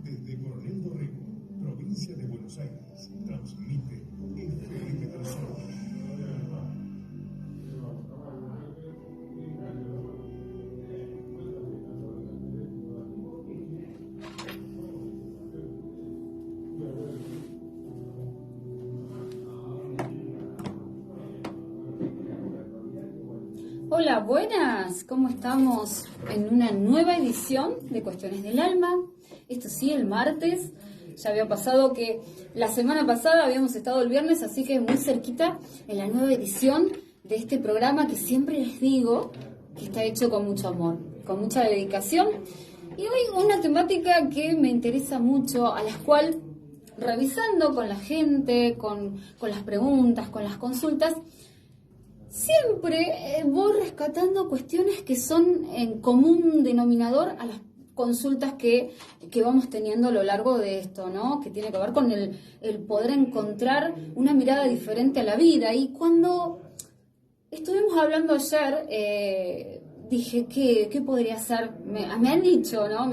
Desde Coronel Dorrego, provincia de Buenos Aires, transmite FM Persona. Hola, buenas, ¿cómo estamos? En una nueva edición de Cuestiones del Alma. Esto sí, el martes. Ya había pasado que la semana pasada habíamos estado el viernes, así que muy cerquita en la nueva edición de este programa que siempre les digo que está hecho con mucho amor, con mucha dedicación. Y hoy una temática que me interesa mucho, a la cual, revisando con la gente, con las preguntas, con las consultas, siempre voy rescatando cuestiones que son en común denominador a las consultas que vamos teniendo a lo largo de esto, ¿no? Que tiene que ver con el poder encontrar una mirada diferente a la vida. Y cuando estuvimos hablando ayer, dije, ¿qué podría ser? Me han dicho, ¿no?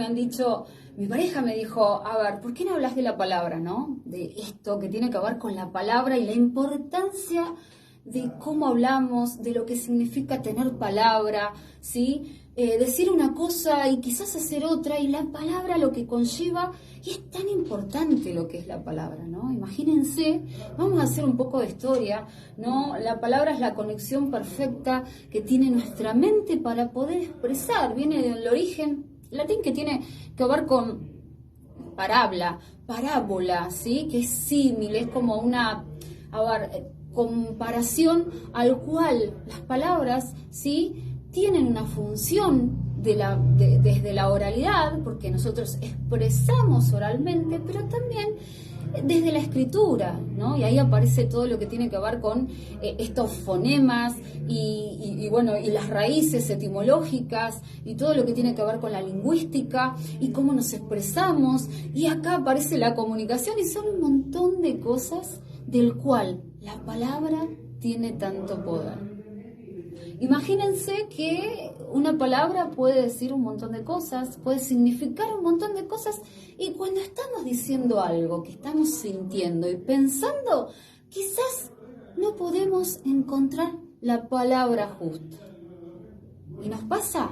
Mi pareja me dijo, a ver, ¿por qué no hablas de la palabra, ¿no? De esto que tiene que ver con la palabra y la importancia de cómo hablamos, de lo que significa tener palabra, ¿sí? Decir una cosa y quizás hacer otra, y la palabra lo que conlleva, y es tan importante lo que es la palabra, ¿no? Imagínense, vamos a hacer un poco de historia, ¿no? La palabra es la conexión perfecta que tiene nuestra mente para poder expresar, viene del origen latín que tiene que ver con parábola, ¿sí? Que es símil, es como una, comparación al cual las palabras, ¿sí? Tienen una función desde la oralidad, porque nosotros expresamos oralmente, pero también desde la escritura, ¿no? Y ahí aparece todo lo que tiene que ver con estos fonemas y las raíces etimológicas y todo lo que tiene que ver con la lingüística y cómo nos expresamos. Y acá aparece la comunicación y son un montón de cosas del cual la palabra tiene tanto poder. Imagínense que una palabra puede decir un montón de cosas, puede significar un montón de cosas, y cuando estamos diciendo algo que estamos sintiendo y pensando, quizás no podemos encontrar la palabra justa. Y nos pasa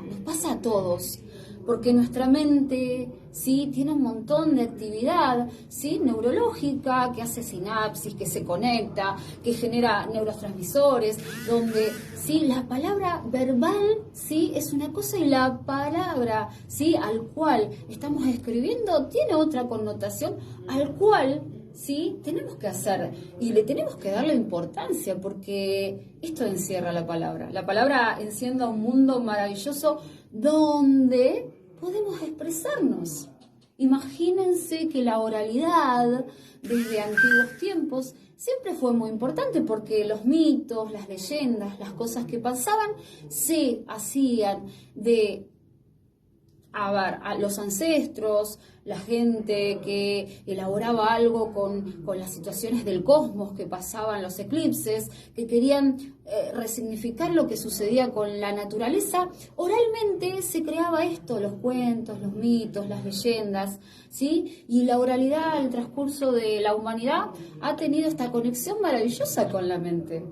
a todos, porque nuestra mente, ¿sí? Tiene un montón de actividad, ¿sí? Neurológica, que hace sinapsis, que se conecta, que genera neurotransmisores, donde, ¿sí? La palabra verbal, ¿sí? Es una cosa, y la palabra, ¿sí? Al cual estamos escribiendo tiene otra connotación, al cual, ¿sí? Tenemos que hacer y le tenemos que dar la importancia, porque esto encierra la palabra. La palabra enciende un mundo maravilloso donde podemos expresarnos. Imagínense que la oralidad desde antiguos tiempos siempre fue muy importante, porque los mitos, las leyendas, las cosas que pasaban se hacían a los ancestros, la gente que elaboraba algo con las situaciones del cosmos que pasaban, los eclipses, que querían resignificar lo que sucedía con la naturaleza. Oralmente se creaba esto, los cuentos, los mitos, las leyendas, ¿sí? Y la oralidad al transcurso de la humanidad ha tenido esta conexión maravillosa con la mente.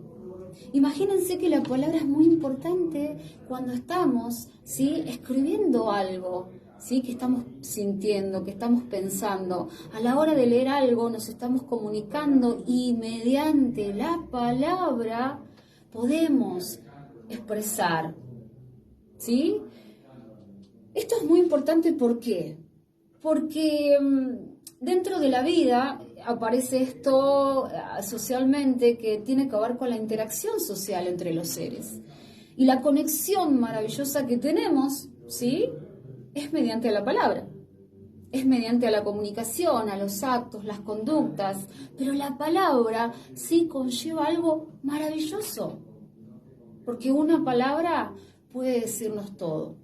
Imagínense que la palabra es muy importante cuando estamos, ¿sí? Escribiendo algo, ¿sí? Que estamos sintiendo, que estamos pensando. A la hora de leer algo nos estamos comunicando, y mediante la palabra podemos expresar, ¿sí? Esto es muy importante, ¿por qué? Porque dentro de la vida aparece esto socialmente, que tiene que ver con la interacción social entre los seres. Y la conexión maravillosa que tenemos, ¿sí? Es mediante la palabra. Es mediante la comunicación, a los actos, las conductas. Pero la palabra sí conlleva algo maravilloso. porque una palabra puede decirnos todo.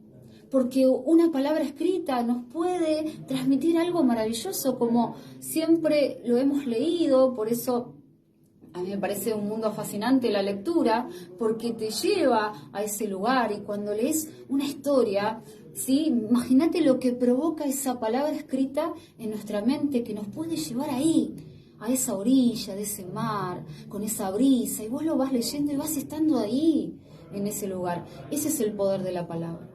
Porque una palabra escrita nos puede transmitir algo maravilloso, como siempre lo hemos leído. Por eso a mí me parece un mundo fascinante la lectura, porque te lleva a ese lugar. Y cuando lees una historia, ¿sí? Imagínate lo que provoca esa palabra escrita en nuestra mente, que nos puede llevar ahí, a esa orilla de ese mar, con esa brisa, y vos lo vas leyendo y vas estando ahí, en ese lugar. Ese es el poder de la palabra.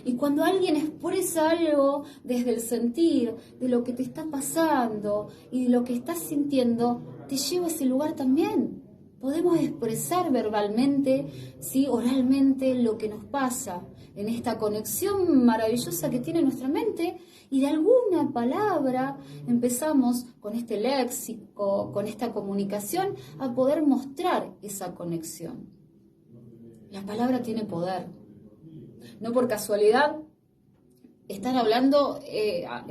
Y cuando alguien expresa algo desde el sentir, de lo que te está pasando y de lo que estás sintiendo, te lleva a ese lugar también. Podemos expresar verbalmente, ¿sí? Oralmente, lo que nos pasa en esta conexión maravillosa que tiene nuestra mente, y de alguna palabra empezamos con este léxico, con esta comunicación, a poder mostrar esa conexión. La palabra tiene poder. No por casualidad, están hablando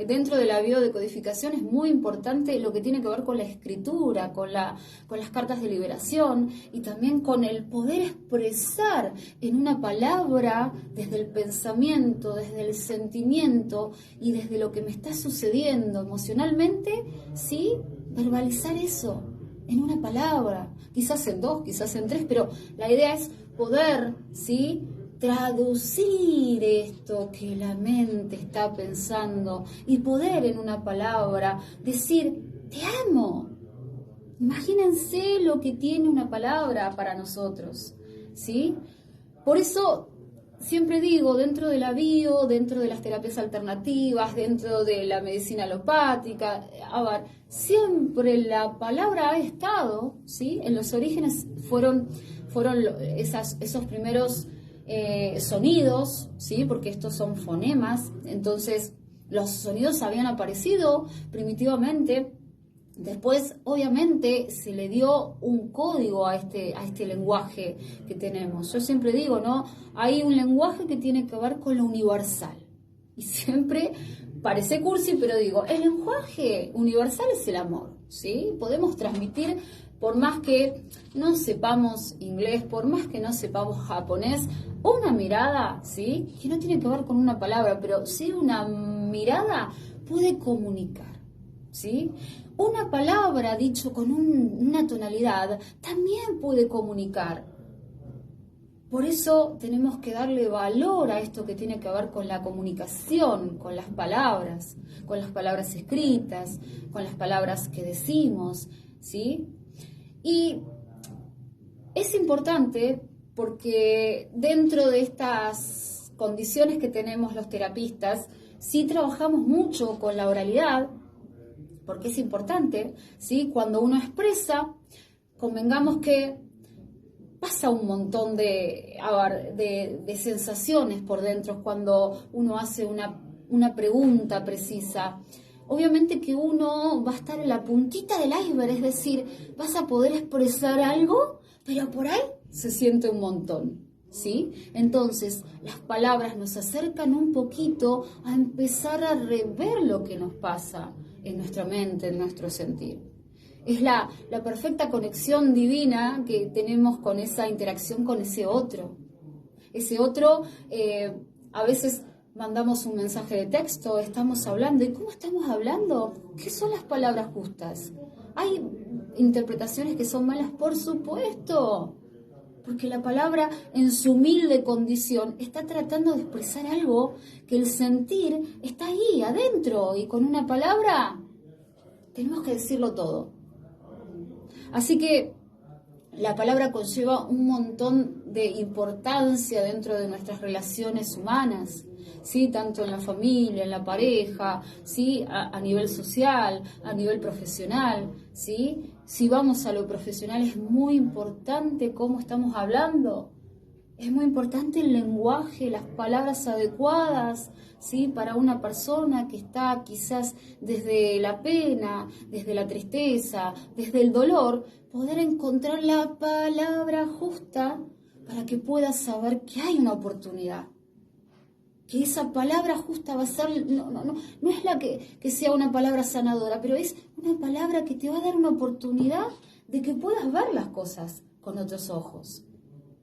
dentro de la biodecodificación, es muy importante lo que tiene que ver con la escritura, con las cartas de liberación, y también con el poder expresar en una palabra desde el pensamiento, desde el sentimiento y desde lo que me está sucediendo emocionalmente, ¿sí? Verbalizar eso en una palabra, quizás en dos, quizás en tres, pero la idea es poder, ¿sí?, traducir esto que la mente está pensando y poder en una palabra decir, te amo. Imagínense lo que tiene una palabra para nosotros, ¿sí? Por eso siempre digo, dentro de la bio, dentro de las terapias alternativas, dentro de la medicina alopática, a ver, siempre la palabra ha estado, ¿sí? En los orígenes fueron esos primeros sonidos, ¿sí? Porque estos son fonemas, entonces los sonidos habían aparecido primitivamente. Después, obviamente, se le dio un código a este lenguaje que tenemos. Yo siempre digo, ¿no? Hay un lenguaje que tiene que ver con lo universal. Y siempre parece cursi, pero digo, el lenguaje universal es el amor, ¿sí? Podemos transmitir, por más que no sepamos inglés, por más que no sepamos japonés, una mirada, ¿sí? Que no tiene que ver con una palabra, pero sí una mirada puede comunicar, ¿sí? Una palabra dicho con una tonalidad también puede comunicar. Por eso tenemos que darle valor a esto que tiene que ver con la comunicación, con las palabras escritas, con las palabras que decimos, ¿sí? Y es importante porque dentro de estas condiciones que tenemos los terapistas, sí trabajamos mucho con la oralidad, porque es importante, ¿sí? Cuando uno expresa, convengamos que pasa un montón de sensaciones por dentro cuando uno hace una pregunta precisa. Obviamente que uno va a estar en la puntita del iceberg, es decir, vas a poder expresar algo, pero por ahí se siente un montón, ¿sí? Entonces, las palabras nos acercan un poquito a empezar a rever lo que nos pasa en nuestra mente, en nuestro sentir. Es la perfecta conexión divina que tenemos con esa interacción con ese otro. Ese otro, a veces mandamos un mensaje de texto, estamos hablando. ¿Y cómo estamos hablando? ¿Qué son las palabras justas? ¿Hay interpretaciones que son malas? Por supuesto. Porque la palabra en su humilde condición está tratando de expresar algo que el sentir está ahí, adentro. Y con una palabra tenemos que decirlo todo. Así que la palabra conlleva un montón de importancia dentro de nuestras relaciones humanas, ¿sí? Tanto en la familia, en la pareja, ¿sí? A nivel social, a nivel profesional, ¿sí? Si vamos a lo profesional, es muy importante cómo estamos hablando. Es muy importante el lenguaje, las palabras adecuadas, ¿sí? Para una persona que está quizás desde la pena, desde la tristeza, desde el dolor, poder encontrar la palabra justa para que pueda saber que hay una oportunidad. Que esa palabra justa va a ser, no es la que sea una palabra sanadora, pero es una palabra que te va a dar una oportunidad de que puedas ver las cosas con otros ojos.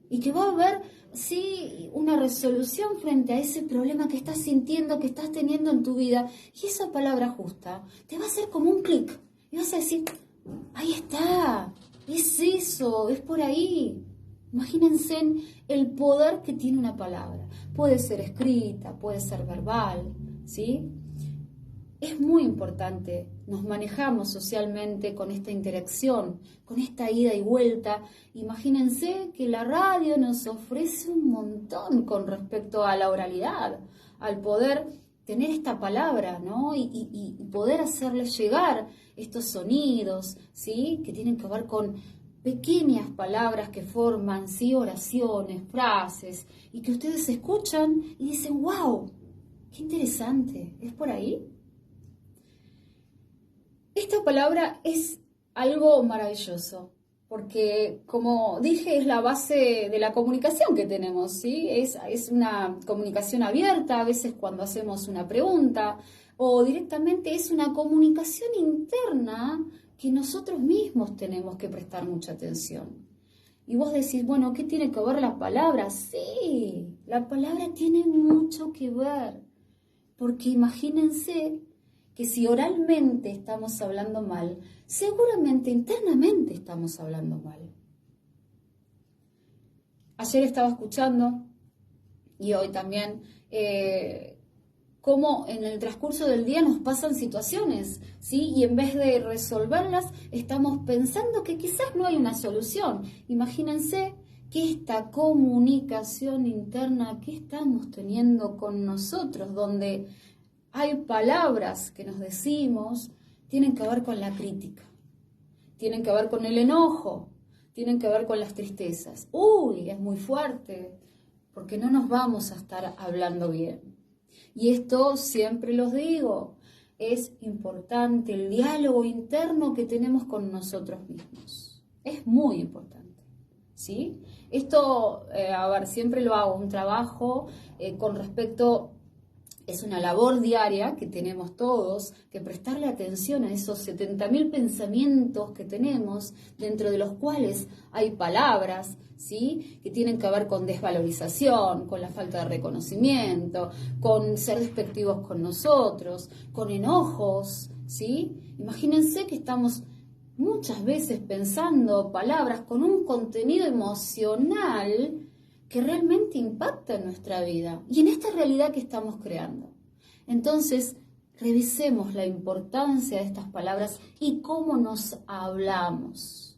y que va a haber, sí, una resolución frente a ese problema que estás sintiendo, que estás teniendo en tu vida. Y esa palabra justa te va a hacer como un clic y vas a decir, ahí está, es eso, es por ahí. Imagínense el poder que tiene una palabra. Puede ser escrita, puede ser verbal, ¿sí? Es muy importante, nos manejamos socialmente con esta interacción, con esta ida y vuelta. Imagínense que la radio nos ofrece un montón con respecto a la oralidad, al poder tener esta palabra, ¿no? Y poder hacerle llegar estos sonidos, ¿sí? Que tienen que ver con pequeñas palabras que forman, ¿sí? Oraciones, frases, y que ustedes escuchan y dicen, wow, qué interesante, ¿es por ahí? Esta palabra es algo maravilloso, porque como dije, es la base de la comunicación que tenemos, ¿sí? Es una comunicación abierta, a veces cuando hacemos una pregunta, o directamente es una comunicación interna que nosotros mismos tenemos que prestar mucha atención. Y vos decís, bueno, ¿qué tiene que ver la palabra? Sí, la palabra tiene mucho que ver, porque imagínense que si oralmente estamos hablando mal, seguramente internamente estamos hablando mal. Ayer estaba escuchando, y hoy también, cómo en el transcurso del día nos pasan situaciones, ¿sí? Y en vez de resolverlas, estamos pensando que quizás no hay una solución. Imagínense que esta comunicación interna que estamos teniendo con nosotros, donde hay palabras que nos decimos, tienen que ver con la crítica, tienen que ver con el enojo, tienen que ver con las tristezas. Uy, es muy fuerte, porque no nos vamos a estar hablando bien. Y esto siempre los digo, es importante el diálogo interno que tenemos con nosotros mismos. Es muy importante, ¿sí? Esto, siempre lo hago, un trabajo con respecto. Es una labor diaria que tenemos todos, que prestarle atención a esos 70.000 pensamientos que tenemos, dentro de los cuales hay palabras, ¿sí? Que tienen que ver con desvalorización, con la falta de reconocimiento, con ser despectivos con nosotros, con enojos, ¿sí? Imagínense que estamos muchas veces pensando palabras con un contenido emocional que realmente impacta en nuestra vida y en esta realidad que estamos creando. Entonces, revisemos la importancia de estas palabras y cómo nos hablamos.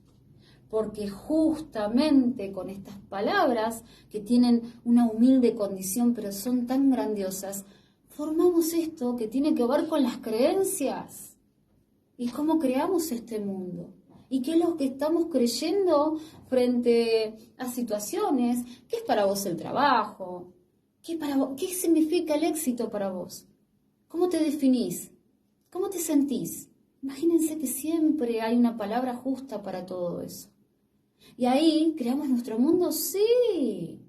Porque justamente con estas palabras, que tienen una humilde condición, pero son tan grandiosas, formamos esto que tiene que ver con las creencias y cómo creamos este mundo. ¿Y qué es lo que estamos creyendo frente a situaciones? ¿Qué es para vos el trabajo? ¿Qué significa el éxito para vos? ¿Cómo te definís? ¿Cómo te sentís? Imagínense que siempre hay una palabra justa para todo eso. Y ahí creamos nuestro mundo, sí.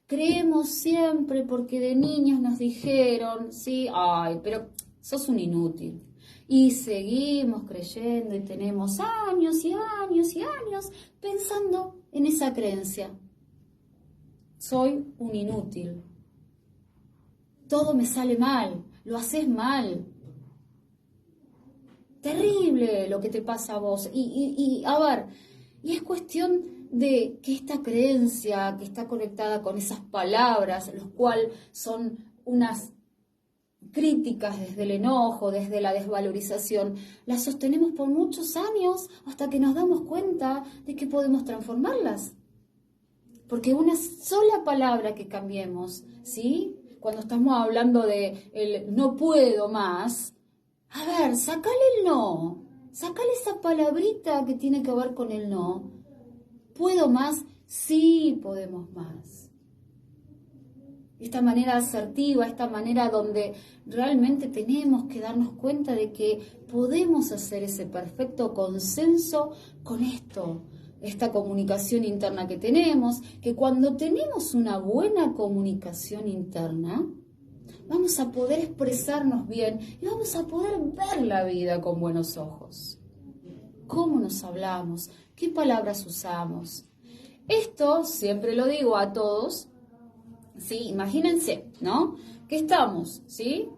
Creemos siempre porque de niños nos dijeron, sí, ay, pero sos un inútil. Y seguimos creyendo y tenemos años y años y años pensando en esa creencia. Soy un inútil. Todo me sale mal, lo haces mal. Terrible lo que te pasa a vos. Y es cuestión de que esta creencia que está conectada con esas palabras, los cuales son unas críticas desde el enojo, desde la desvalorización, las sostenemos por muchos años hasta que nos damos cuenta de que podemos transformarlas. Porque una sola palabra que cambiemos, ¿sí? Cuando estamos hablando de el no puedo más, a ver, sacale el no, sacale esa palabrita que tiene que ver con el no. ¿Puedo más? Sí, podemos más. Esta manera asertiva, esta manera donde realmente tenemos que darnos cuenta de que podemos hacer ese perfecto consenso con esto, esta comunicación interna que tenemos, que cuando tenemos una buena comunicación interna, vamos a poder expresarnos bien y vamos a poder ver la vida con buenos ojos. ¿Cómo nos hablamos? ¿Qué palabras usamos? Esto siempre lo digo a todos, ¿sí? Imagínense, ¿no? Que estamos, ¿sí?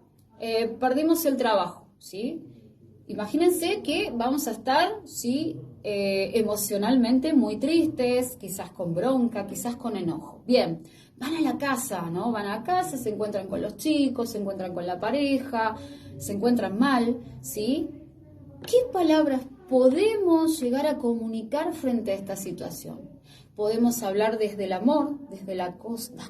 Perdimos el trabajo, ¿sí? Imagínense que vamos a estar, ¿sí? Emocionalmente muy tristes, quizás con bronca, quizás con enojo. Bien, van a la casa, ¿no? Van a casa, se encuentran con los chicos, se encuentran con la pareja, se encuentran mal, ¿sí? ¿Qué palabras podemos llegar a comunicar frente a esta situación? Podemos hablar desde el amor, desde las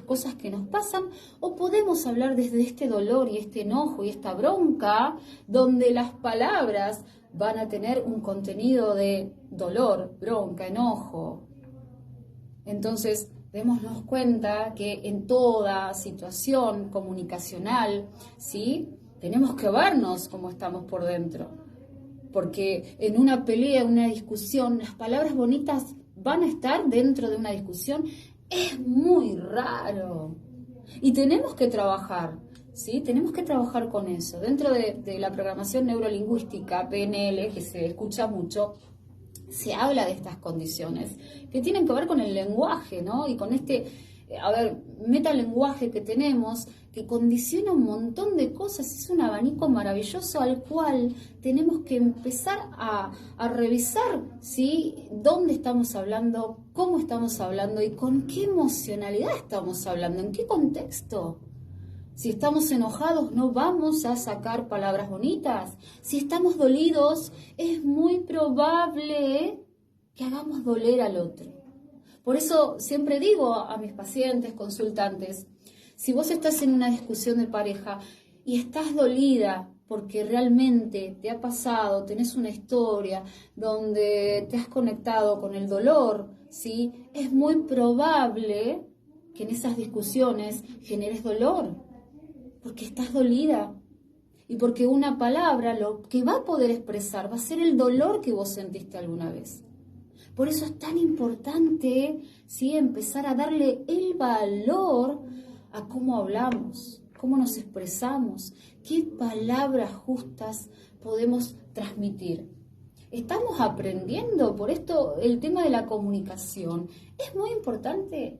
cosas que nos pasan, o podemos hablar desde este dolor y este enojo y esta bronca, donde las palabras van a tener un contenido de dolor, bronca, enojo. Entonces, démonos cuenta que en toda situación comunicacional, ¿sí? Tenemos que vernos cómo estamos por dentro. Porque en una pelea, una discusión, las palabras bonitas van a estar dentro de una discusión. Es muy raro. Y tenemos que trabajar, ¿sí? Tenemos que trabajar con eso. Dentro de la programación neurolingüística, PNL, que se escucha mucho, se habla de estas condiciones que tienen que ver con el lenguaje, ¿no? Y con este, metalenguaje que tenemos, que condiciona un montón de cosas. Es un abanico maravilloso al cual tenemos que empezar a revisar, ¿sí? Dónde estamos hablando, cómo estamos hablando y con qué emocionalidad estamos hablando, en qué contexto. Si estamos enojados, no vamos a sacar palabras bonitas. Si estamos dolidos, es muy probable que hagamos doler al otro. Por eso siempre digo a mis pacientes, consultantes, si vos estás en una discusión de pareja y estás dolida porque realmente te ha pasado, tenés una historia donde te has conectado con el dolor, ¿sí? Es muy probable que en esas discusiones generes dolor, porque estás dolida y porque una palabra lo que va a poder expresar va a ser el dolor que vos sentiste alguna vez. Por eso es tan importante, ¿sí? Empezar a darle el valor a cómo hablamos, cómo nos expresamos, qué palabras justas podemos transmitir. Estamos aprendiendo, por esto el tema de la comunicación es muy importante.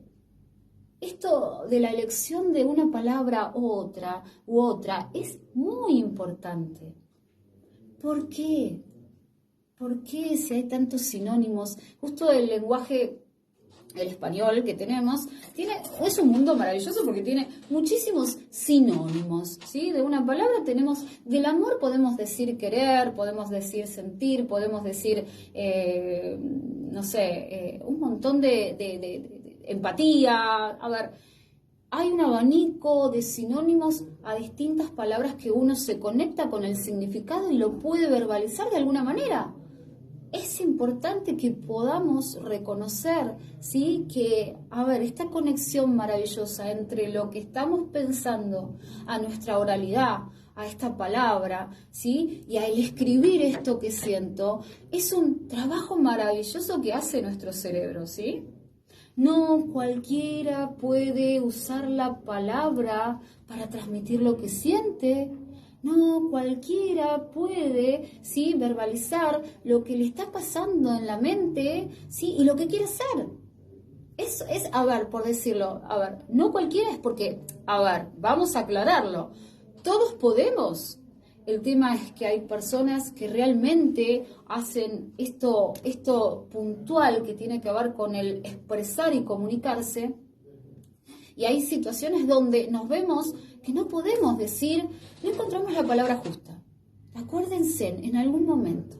Esto de la elección de una palabra u otra es muy importante. ¿Por qué? ¿Por qué si hay tantos sinónimos? Justo el lenguaje, el español que tenemos, es un mundo maravilloso porque tiene muchísimos sinónimos, ¿sí? De una palabra tenemos, del amor podemos decir querer, podemos decir sentir, podemos decir, un montón de empatía. A ver, hay un abanico de sinónimos a distintas palabras que uno se conecta con el significado y lo puede verbalizar de alguna manera. Es importante que podamos reconocer, ¿sí? Que, esta conexión maravillosa entre lo que estamos pensando a nuestra oralidad, a esta palabra, ¿sí? Y al escribir esto que siento, es un trabajo maravilloso que hace nuestro cerebro, ¿sí? No cualquiera puede usar la palabra para transmitir lo que siente. No cualquiera puede, ¿sí? Verbalizar lo que le está pasando en la mente, ¿sí? Y lo que quiere hacer. Eso es, por decirlo, no cualquiera es porque, vamos a aclararlo. Todos podemos. El tema es que hay personas que realmente hacen esto puntual que tiene que ver con el expresar y comunicarse. Y hay situaciones donde nos vemos que no podemos decir, no encontramos la palabra justa. Acuérdense, en algún momento.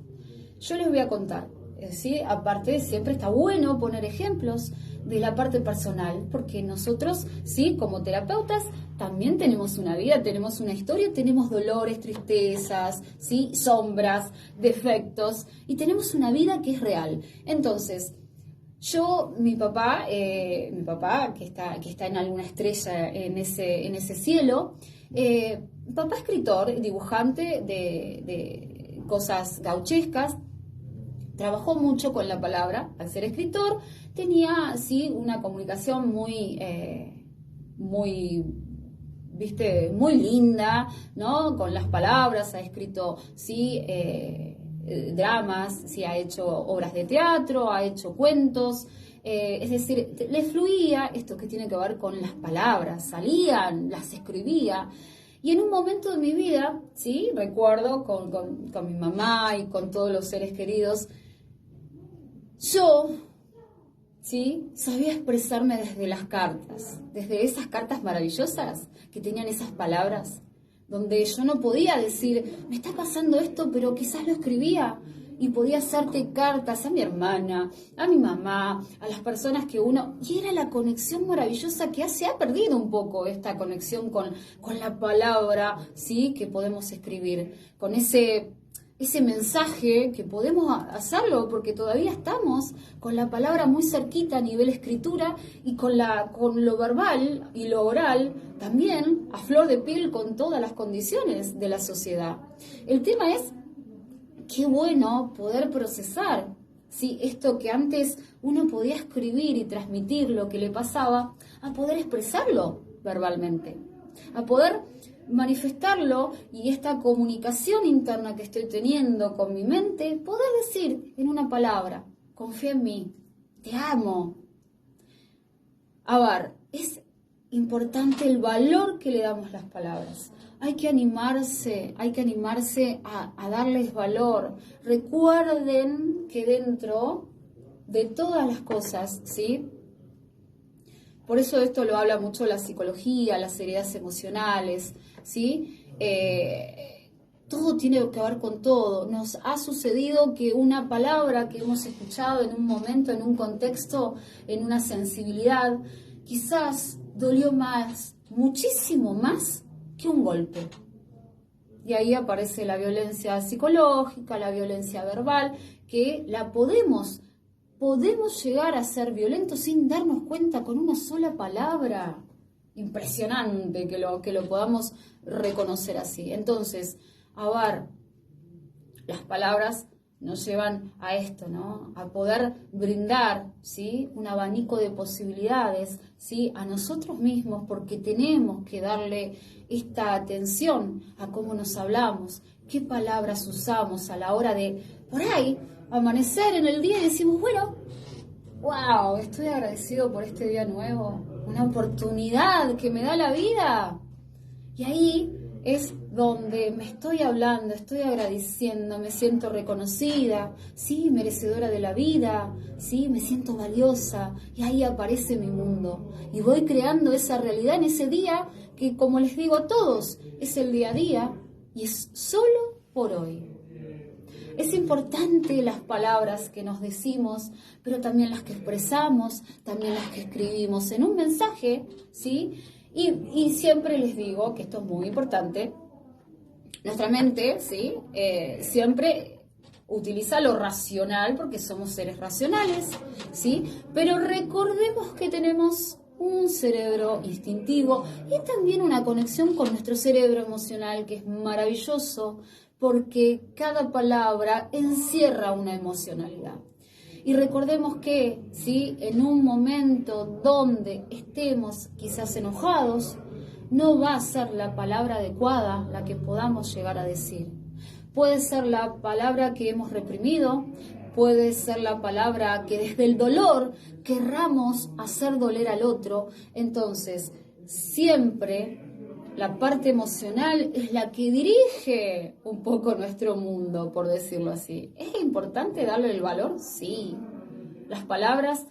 Yo les voy a contar, ¿sí? Aparte, siempre está bueno poner ejemplos de la parte personal, porque nosotros, ¿sí? Como terapeutas, también tenemos una vida, tenemos una historia, tenemos dolores, tristezas, ¿sí? Sombras, defectos, y tenemos una vida que es real. Entonces, mi papá que está en alguna estrella en ese cielo, papá escritor, dibujante de cosas gauchescas, trabajó mucho con la palabra. Al ser escritor tenía, sí, una comunicación muy linda, ¿no? Con las palabras, ha escrito, sí, dramas, sí, ha hecho obras de teatro, ha hecho cuentos, es decir, le fluía esto que tiene que ver con las palabras, salían, las escribía. Y en un momento de mi vida, ¿sí? Recuerdo con mi mamá y con todos los seres queridos, yo, ¿sí? Sabía expresarme desde las cartas, desde esas cartas maravillosas que tenían esas palabras, donde yo no podía decir, me está pasando esto, pero quizás lo escribía y podía hacerte cartas a mi hermana, a mi mamá, a las personas que uno... Y era la conexión maravillosa que se ha perdido un poco, esta conexión con la palabra, ¿sí? Que podemos escribir, con ese mensaje que podemos hacerlo, porque todavía estamos con la palabra muy cerquita a nivel escritura y con lo verbal y lo oral también a flor de piel con todas las condiciones de la sociedad. El tema es qué bueno poder procesar, ¿sí? Esto que antes uno podía escribir y transmitir lo que le pasaba, a poder expresarlo verbalmente, a poder manifestarlo y esta comunicación interna que estoy teniendo con mi mente, poder decir en una palabra, confía en mí, te amo. A ver, es importante el valor que le damos las palabras. Hay que animarse a darles valor. Recuerden que dentro de todas las cosas, ¿sí? Por eso esto lo habla mucho la psicología, las heridas emocionales, ¿sí? Todo tiene que ver con todo. Nos ha sucedido que una palabra que hemos escuchado en un momento, en un contexto, en una sensibilidad, quizás dolió más, muchísimo más, que un golpe. Y ahí aparece la violencia psicológica, la violencia verbal, que la podemos llegar a ser violentos sin darnos cuenta con una sola palabra. Impresionante que lo podamos reconocer así. Entonces, a ver, las palabras nos llevan a esto, ¿no? A poder brindar, ¿sí? Un abanico de posibilidades, ¿sí? A nosotros mismos, porque tenemos que darle esta atención a cómo nos hablamos, qué palabras usamos a la hora de, por ahí, amanecer en el día y decimos, bueno, wow, estoy agradecido por este día nuevo, una oportunidad que me da la vida. Y ahí es donde me estoy hablando, estoy agradeciendo, me siento reconocida, sí, merecedora de la vida, sí, me siento valiosa, y ahí aparece mi mundo. Y voy creando esa realidad en ese día que, como les digo a todos, es el día a día y es solo por hoy. Es importante las palabras que nos decimos, pero también las que expresamos, también las que escribimos en un mensaje, ¿sí? Y siempre les digo que esto es muy importante. Nuestra mente, ¿sí? Siempre utiliza lo racional porque somos seres racionales, ¿sí? Pero recordemos que tenemos un cerebro instintivo y también una conexión con nuestro cerebro emocional que es maravilloso porque cada palabra encierra una emocionalidad. Y recordemos que, ¿sí? En un momento donde estemos quizás enojados, no va a ser la palabra adecuada la que podamos llegar a decir. Puede ser la palabra que hemos reprimido, puede ser la palabra que desde el dolor querramos hacer doler al otro. Entonces, siempre la parte emocional es la que dirige un poco nuestro mundo, por decirlo así. ¿Es importante darle el valor? Sí. Las palabras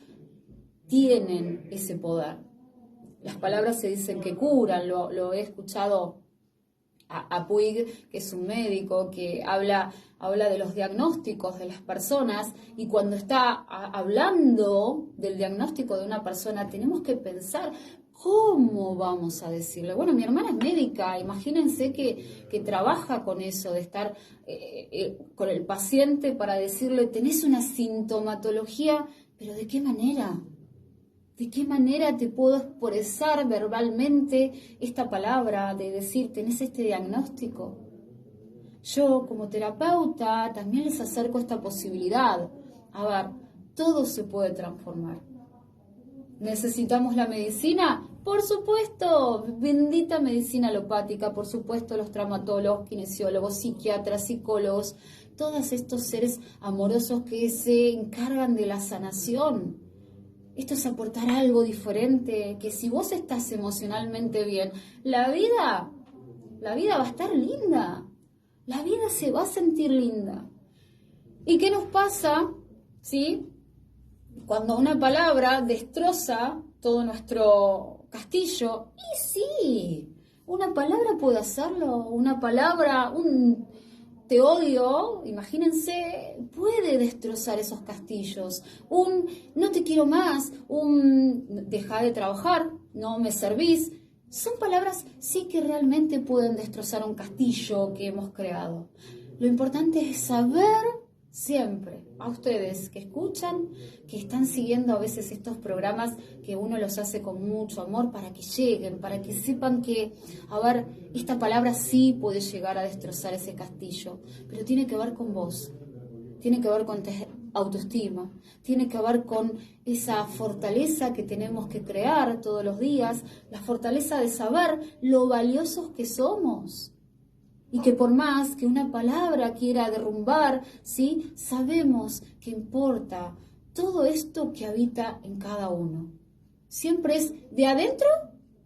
tienen ese poder. Las palabras se dicen que curan, lo he escuchado a Puig, que es un médico, que habla de los diagnósticos de las personas, y cuando está hablando del diagnóstico de una persona, tenemos que pensar cómo vamos a decirle. Bueno, mi hermana es médica, imagínense que trabaja con eso, de estar con el paciente para decirle, tenés una sintomatología, pero ¿de qué manera? ¿De qué manera te puedo expresar verbalmente esta palabra de decir, tenés este diagnóstico? Yo, como terapeuta, también les acerco esta posibilidad. A ver, todo se puede transformar. ¿Necesitamos la medicina? Por supuesto, bendita medicina alopática, por supuesto los traumatólogos, kinesiólogos, psiquiatras, psicólogos, todos estos seres amorosos que se encargan de la sanación. esto es aportar algo diferente, que si vos estás emocionalmente bien, la vida va a estar linda, la vida se va a sentir linda. ¿Y qué nos pasa, sí? Cuando una palabra destroza todo nuestro castillo, y sí, una palabra puede hacerlo, una palabra, un te odio, imagínense, puede destrozar esos castillos. Un no te quiero más, un deja de trabajar, no me servís. Son palabras sí que realmente pueden destrozar un castillo que hemos creado. Lo importante es saber siempre, a ustedes que escuchan, que están siguiendo a veces estos programas que uno los hace con mucho amor para que lleguen, para que sepan que, a ver, esta palabra sí puede llegar a destrozar ese castillo, pero tiene que ver con vos, tiene que ver con tu autoestima, tiene que ver con esa fortaleza que tenemos que crear todos los días, la fortaleza de saber lo valiosos que somos. Y que por más que una palabra quiera derrumbar, ¿sí? Sabemos que importa todo esto que habita en cada uno. Siempre es de adentro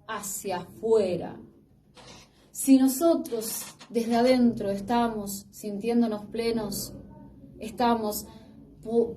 hacia afuera. Si nosotros desde adentro estamos sintiéndonos plenos, estamos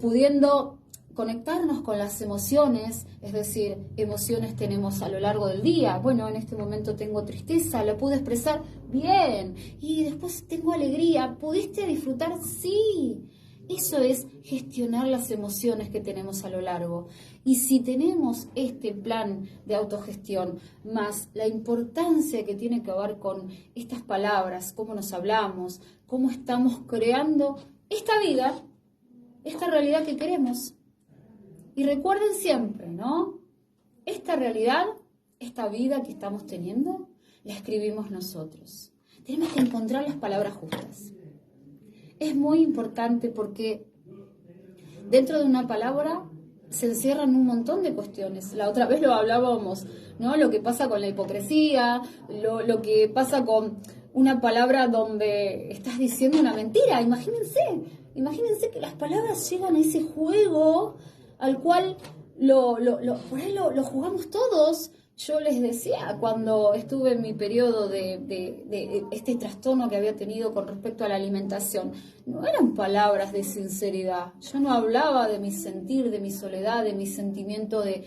pudiendo conectarnos con las emociones, es decir, emociones tenemos a lo largo del día. Bueno, en este momento tengo tristeza, la pude expresar bien, y después tengo alegría. ¿Pudiste disfrutar? Sí. Eso es gestionar las emociones que tenemos a lo largo. Y si tenemos este plan de autogestión, más la importancia que tiene que ver con estas palabras, cómo nos hablamos, cómo estamos creando esta vida, esta realidad que queremos. Y recuerden siempre, ¿no? Esta realidad, esta vida que estamos teniendo, la escribimos nosotros. Tenemos que encontrar las palabras justas. Es muy importante porque dentro de una palabra se encierran un montón de cuestiones. La otra vez lo hablábamos, ¿no? Lo que pasa con la hipocresía, lo que pasa con una palabra donde estás diciendo una mentira. Imagínense que las palabras llegan a ese juego al cual por ahí lo jugamos todos. Yo les decía, cuando estuve en mi periodo de este trastorno que había tenido con respecto a la alimentación, no eran palabras de sinceridad. Yo no hablaba de mi sentir, de mi soledad, de mi sentimiento de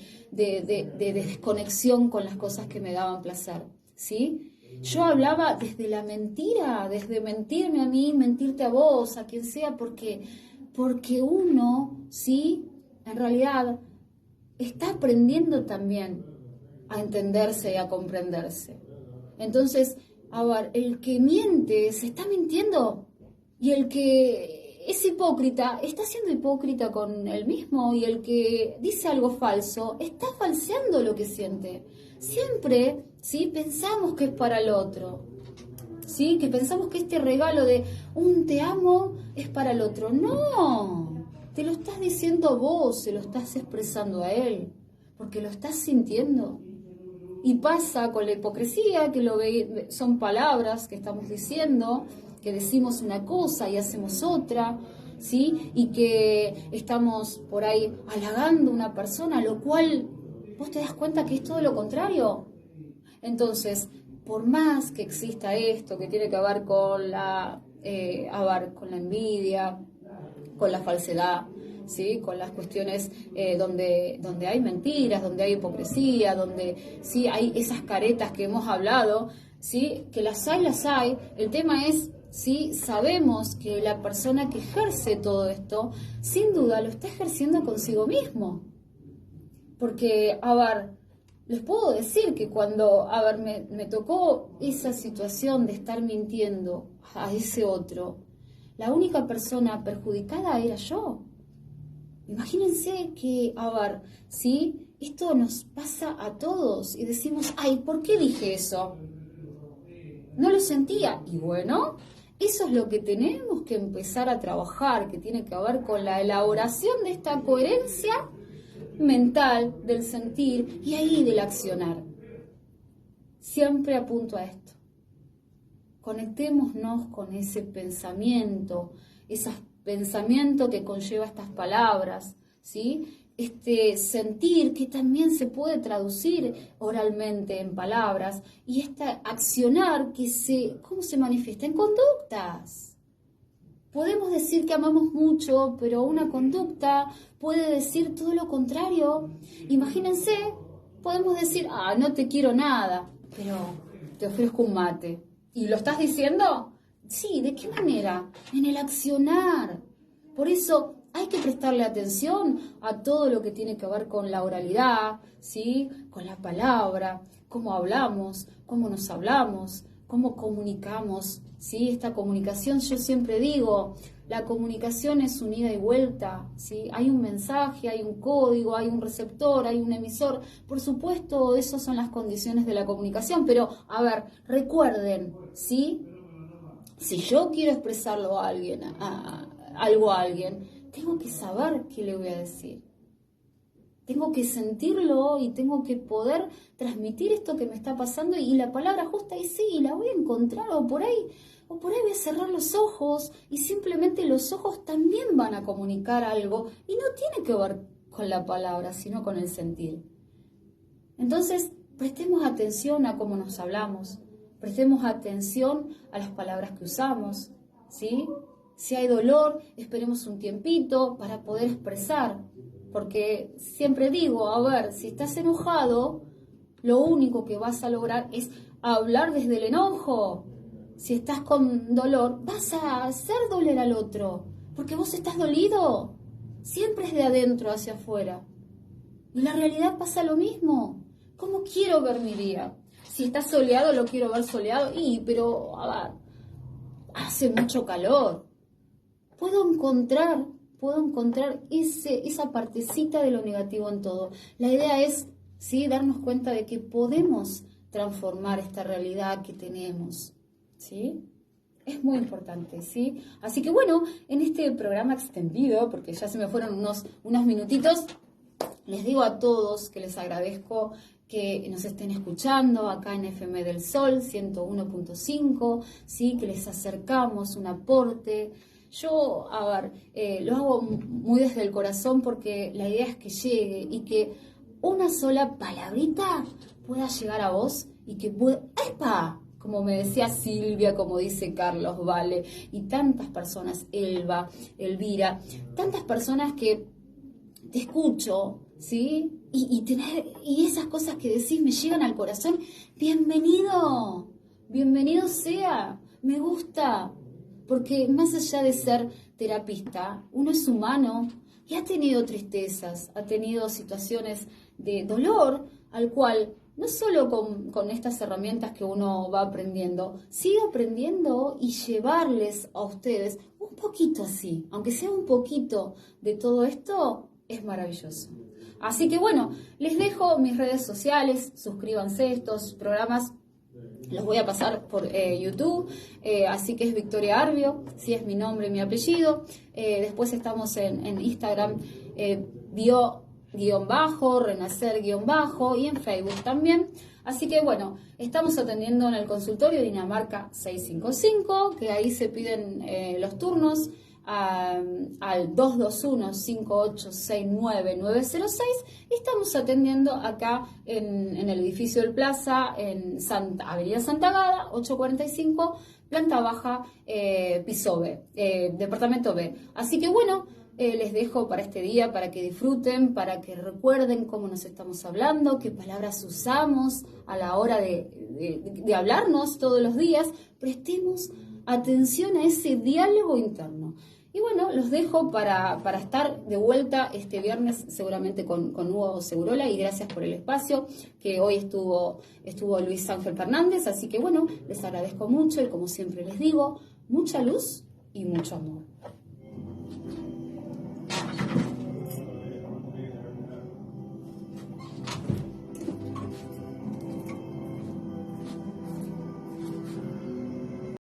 desconexión con las cosas que me daban placer, ¿sí? Yo hablaba desde la mentira, desde mentirme a mí, mentirte a vos, a quien sea, porque uno, ¿sí?, en realidad está aprendiendo también a entenderse y a comprenderse. Entonces, a ver, el que miente se está mintiendo, y el que es hipócrita está siendo hipócrita con él mismo, y el que dice algo falso está falseando lo que siente. Siempre, ¿sí?, pensamos que es para el otro, ¿sí?, que pensamos que este regalo de un te amo es para el otro. No, te lo estás diciendo vos, se lo estás expresando a él, porque lo estás sintiendo. Y pasa con la hipocresía, que son palabras que estamos diciendo, que decimos una cosa y hacemos otra, ¿sí? Y que estamos por ahí halagando a una persona, lo cual vos te das cuenta que es todo lo contrario. Entonces, por más que exista esto que tiene que ver con con la envidia, con la falsedad, ¿sí?, con las cuestiones donde hay mentiras, donde hay hipocresía, donde sí hay esas caretas que hemos hablado, ¿sí?, que las hay. El tema es si sabemos que la persona que ejerce todo esto, sin duda lo está ejerciendo consigo mismo. Porque, les puedo decir que cuando, me tocó esa situación de estar mintiendo a ese otro, la única persona perjudicada era yo. Imagínense que, ¿sí?, esto nos pasa a todos y decimos, ay, ¿por qué dije eso? No lo sentía. Y bueno, eso es lo que tenemos que empezar a trabajar, que tiene que ver con la elaboración de esta coherencia mental del sentir y ahí del accionar. Siempre apunto a esto. Conectémonos con ese pensamiento que conlleva estas palabras, ¿sí?, este sentir que también se puede traducir oralmente en palabras, y este accionar ¿cómo se manifiesta? En conductas. Podemos decir que amamos mucho, pero una conducta puede decir todo lo contrario. Imagínense, podemos decir, no te quiero nada, pero te ofrezco un mate. ¿Y lo estás diciendo? Sí, ¿de qué manera? En el accionar. Por eso hay que prestarle atención a todo lo que tiene que ver con la oralidad, ¿sí? Con la palabra, cómo hablamos, cómo nos hablamos, cómo comunicamos, ¿sí? Esta comunicación, yo siempre digo, la comunicación es un ida y vuelta, ¿sí? Hay un mensaje, hay un código, hay un receptor, hay un emisor. Por supuesto, esas son las condiciones de la comunicación, pero, a ver, recuerden, ¿sí? Si yo quiero expresarlo a alguien, algo a alguien, tengo que saber qué le voy a decir. Tengo que sentirlo y tengo que poder transmitir esto que me está pasando, y la palabra justa, y sí, la voy a encontrar, o por ahí voy a cerrar los ojos y simplemente los ojos también van a comunicar algo, y no tiene que ver con la palabra, sino con el sentir. Entonces, prestemos atención a cómo nos hablamos, prestemos atención a las palabras que usamos, ¿sí? Si hay dolor, esperemos un tiempito para poder expresar, porque siempre digo, a ver, si estás enojado, lo único que vas a lograr es hablar desde el enojo. Si estás con dolor, vas a hacer doler al otro, porque vos estás dolido. Siempre es de adentro hacia afuera. Y en la realidad pasa lo mismo. ¿Cómo quiero ver mi día? Si está soleado, lo quiero ver soleado. Pero, a ver, hace mucho calor. Puedo encontrar esa partecita de lo negativo en todo. La idea es, ¿sí?, darnos cuenta de que podemos transformar esta realidad que tenemos, ¿sí? Es muy importante, ¿sí? Así que bueno, en este programa extendido, porque ya se me fueron unos minutitos, les digo a todos que les agradezco que nos estén escuchando acá en FM del Sol 101.5, ¿sí? Que les acercamos un aporte. Yo, a ver, lo hago muy desde el corazón, porque la idea es que llegue y que una sola palabrita pueda llegar a vos y que pueda... ¡Epa! Como me decía Silvia, como dice Carlos, Vale, y tantas personas, Elba, Elvira, tantas personas que te escucho, ¿sí? Y esas cosas que decís me llegan al corazón. Bienvenido sea, me gusta. Porque más allá de ser terapista, uno es humano y ha tenido tristezas, ha tenido situaciones de dolor, al cual no solo con estas herramientas que uno va aprendiendo, sigue aprendiendo, y llevarles a ustedes un poquito así, aunque sea un poquito de todo esto, es maravilloso. Así que bueno, les dejo mis redes sociales, suscríbanse a estos programas. Los voy a pasar por YouTube, así que es Victoria Arbio, sí, es mi nombre y mi apellido. Después estamos en Instagram, bio_renacer_ y en Facebook también. Así que bueno, estamos atendiendo en el consultorio Dinamarca 655, que ahí se piden los turnos al 221-5869-906, y estamos atendiendo acá en el edificio del Plaza, en Avenida Santa Agada, 845, planta baja, piso B, departamento B. Así que bueno, les dejo para este día, para que disfruten, para que recuerden cómo nos estamos hablando, qué palabras usamos a la hora de hablarnos todos los días. Prestemos atención a ese diálogo interno. Y bueno, los dejo para estar de vuelta este viernes seguramente con Hugo Segurola, y gracias por el espacio, que hoy estuvo Luis Ángel Fernández. Así que bueno, les agradezco mucho, y como siempre les digo, mucha luz y mucho amor.